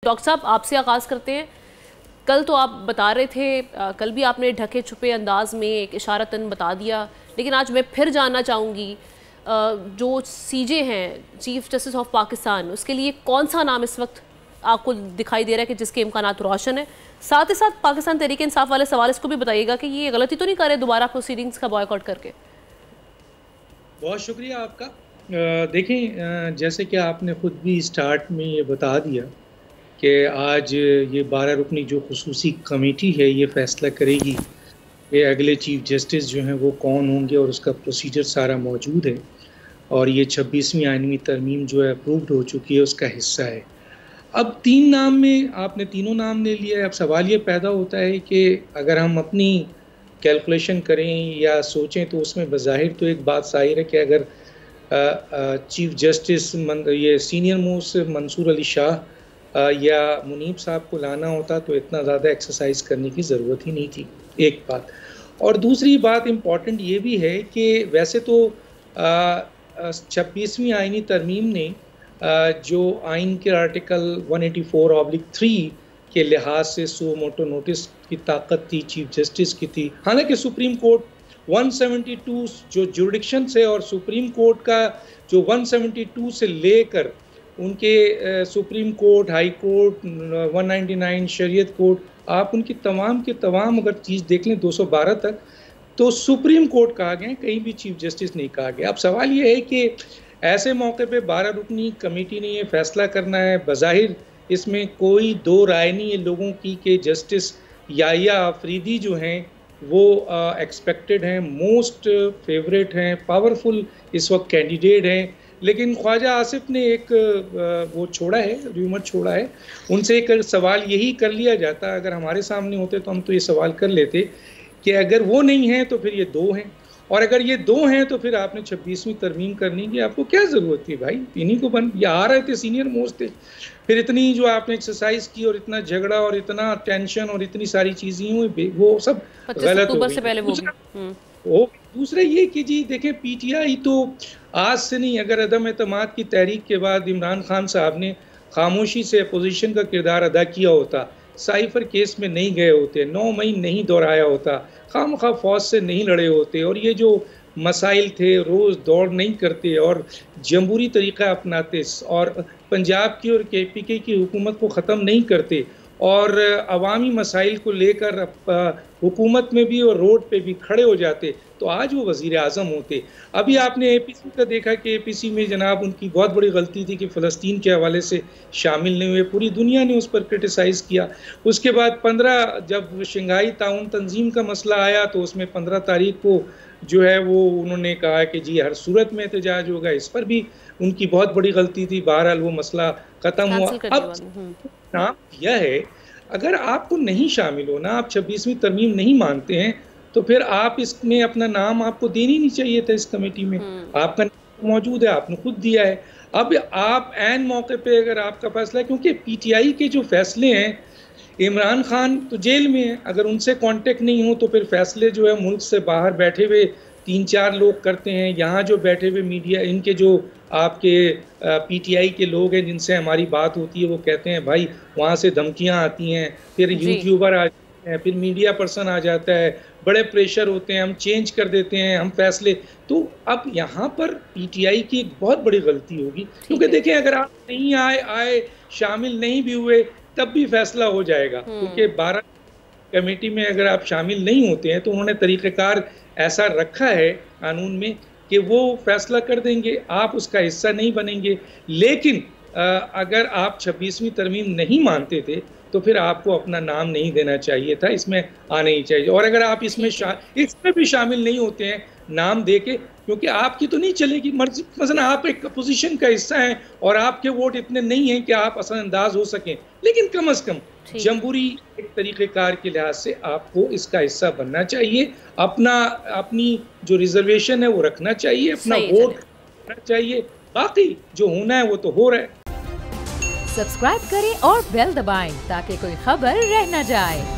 Doctor साहब आपसे आगाज़ करते हैं। कल तो आप बता रहे थे, कल भी आपने ढके छुपे अंदाज में एक इशारतन बता दिया, लेकिन आज मैं फिर जानना चाहूँगी जो सीजे हैं चीफ जस्टिस ऑफ पाकिस्तान, उसके लिए कौन सा नाम इस वक्त आपको दिखाई दे रहा है कि जिसके इम्कानात रोशन है। साथ ही साथ पाकिस्तान तहरीक इंसाफ वाले सवाल इसको भी बताइएगा कि ये गलती तो नहीं करे दोबारा प्रोसीडिंग्स का बॉयकॉट करके। बहुत शुक्रिया आपका। देखें, जैसे कि आपने ख़ुद भी स्टार्ट में ये बता दिया कि आज ये 12 रुकनी जो खुसूसी कमेटी है ये फ़ैसला करेगी कि अगले चीफ जस्टिस जो हैं वो कौन होंगे, और उसका प्रोसीजर सारा मौजूद है और ये 26वीं आइनवी तरमीम जो है अप्रूव्ड हो चुकी है, उसका हिस्सा है। अब 3 नाम में आपने तीनों नाम ले लिया है। अब सवाल ये पैदा होता है कि अगर हम अपनी कैलकुलेशन करें या सोचें तो उसमें बज़ाहिर तो एक बात ज़ाहिर है कि अगर चीफ जस्टिस ये सीनियर मोस्ट मंसूर अली शाह या मुनीब साहब को लाना होता तो इतना ज़्यादा एक्सरसाइज करने की ज़रूरत ही नहीं थी, एक बात। और दूसरी बात इम्पॉर्टेंट ये भी है कि वैसे तो 26वीं आइनी तरमीम ने जो आइन के आर्टिकल 184/3 के लिहाज से सो मोटो नोटिस की ताकत थी चीफ जस्टिस की थी। हालांकि सुप्रीम कोर्ट 172 जो जुरिडिक्शन है और सुप्रीम कोर्ट का जो 172 से लेकर उनके सुप्रीम कोर्ट, हाई कोर्ट, 199 शरीयत कोर्ट, आप उनकी तमाम के तमाम अगर चीज़ देख लें 212 तक, तो सुप्रीम कोर्ट कहा गया, कहीं भी चीफ जस्टिस नहीं कहा गया। अब सवाल ये है कि ऐसे मौके पे 12 रुकनी कमेटी ने ये फैसला करना है। बज़ाहिर इसमें कोई दो राय नहीं है लोगों की कि जस्टिस याहिया आफरीदी जो हैं वो एक्सपेक्टेड हैं, मोस्ट फेवरेट हैं, पावरफुल इस वक्त कैंडिडेट हैं। लेकिन ख्वाजा आसिफ ने एक वो छोड़ा है, र्यूमर छोड़ा है। उनसे एक सवाल यही कर लिया जाता, अगर हमारे सामने होते तो हम तो ये सवाल कर लेते कि अगर वो नहीं हैं तो फिर ये 2 हैं, और अगर ये 2 हैं तो फिर आपने 26वीं तरमीम करनी की आपको क्या ज़रूरत थी भाई? इन्हीं को ये आ रहे थे, सीनियर मोस्ट थे, फिर इतनी जो आपने एक्सरसाइज की और इतना झगड़ा और इतना टेंशन और इतनी सारी चीज़ें हुई, वो सब गलत हो गई। दूसरा ये कि जी देखें, पीटीआई तो आज से नहीं, अगर अदम एतमाद की तहरीक के बाद इमरान खान साहब ने खामोशी से अपोजिशन का किरदार अदा किया होता, साइफर केस में नहीं गए होते, 9 मई नहीं दोहराया होता, खामखा फौज से नहीं लड़े होते, और ये जो मसाइल थे रोज़ दौड़ नहीं करते और जमहूरी तरीक़ा अपनाते और पंजाब की और केपीके की हुकूमत को ख़त्म नहीं करते और अवामी मसाइल को लेकर हुकूमत में भी और रोड पे भी खड़े हो जाते, तो आज वो वज़ीर आज़म होते। अभी आपने एपीसी का देखा कि एपीसी में जनाब उनकी बहुत बड़ी गलती थी कि फ़लस्तीन के हवाले से शामिल नहीं हुए, पूरी दुनिया ने उस पर क्रिटिसाइज़ किया। उसके बाद 15 जब शंघाई ताउन तंजीम का मसला आया तो उसमें 15 तारीख को जो है वो उन्होंने कहा कि जी हर सूरत में एहतजाज होगा, इस पर भी उनकी बहुत बड़ी गलती थी। बहरहाल वो मसला ख़त्म हुआ। अब नाम दिया है, अगर आपको नहीं शामिल होना, आप 26वीं तरमीम नहीं मानते हैं, तो फिर आप इसमें अपना नाम आपको देनी नहीं चाहिए था इस कमेटी में। आपका नाम मौजूद है, आपने खुद दिया है। अब आप ऐन मौके पे अगर आपका फैसला है, क्योंकि पीटीआई के जो फैसले हैं, इमरान खान तो जेल में है, अगर उनसे कांटेक्ट नहीं हो तो फिर फैसले जो है मुल्क से बाहर बैठे हुए 3-4 लोग करते हैं। यहाँ जो बैठे हुए मीडिया, इनके जो आपके पीटीआई के लोग हैं जिनसे हमारी बात होती है, वो कहते हैं भाई वहाँ से धमकियाँ आती हैं, फिर यूट्यूबर आ जाते हैं, फिर मीडिया पर्सन आ जाता है, बड़े प्रेशर होते हैं, हम चेंज कर देते हैं हम फैसले। तो अब यहाँ पर पीटीआई की एक बहुत बड़ी गलती होगी, क्योंकि देखें अगर आप नहीं आए शामिल नहीं भी हुए तब भी फैसला हो जाएगा, क्योंकि 12 कमेटी में अगर आप शामिल नहीं होते हैं तो उन्होंने तरीक़ेकार ऐसा रखा है कानून में कि वो फैसला कर देंगे, आप उसका हिस्सा नहीं बनेंगे। लेकिन अगर आप 26वीं तरमीम नहीं मानते थे तो फिर आपको अपना नाम नहीं देना चाहिए था, इसमें आना ही चाहिए। और अगर आप इसमें भी शामिल नहीं होते हैं नाम दे के, क्योंकि आपकी तो नहीं चलेगी मर्जी, मसलन आप एक अपोजिशन का हिस्सा हैं और आपके वोट इतने नहीं हैं कि आप असरअंदाज हो सकें, लेकिन कम अज़ कम जमहूरी एक तरीक़ेकार के लिहाज से आपको इसका हिस्सा बनना चाहिए, अपनी जो रिजर्वेशन है वो रखना चाहिए, अपना वोट रखना चाहिए। बाकी जो होना है वो तो हो रहा है। सब्सक्राइब करें और बेल दबाएं ताकि कोई खबर रह न जाए।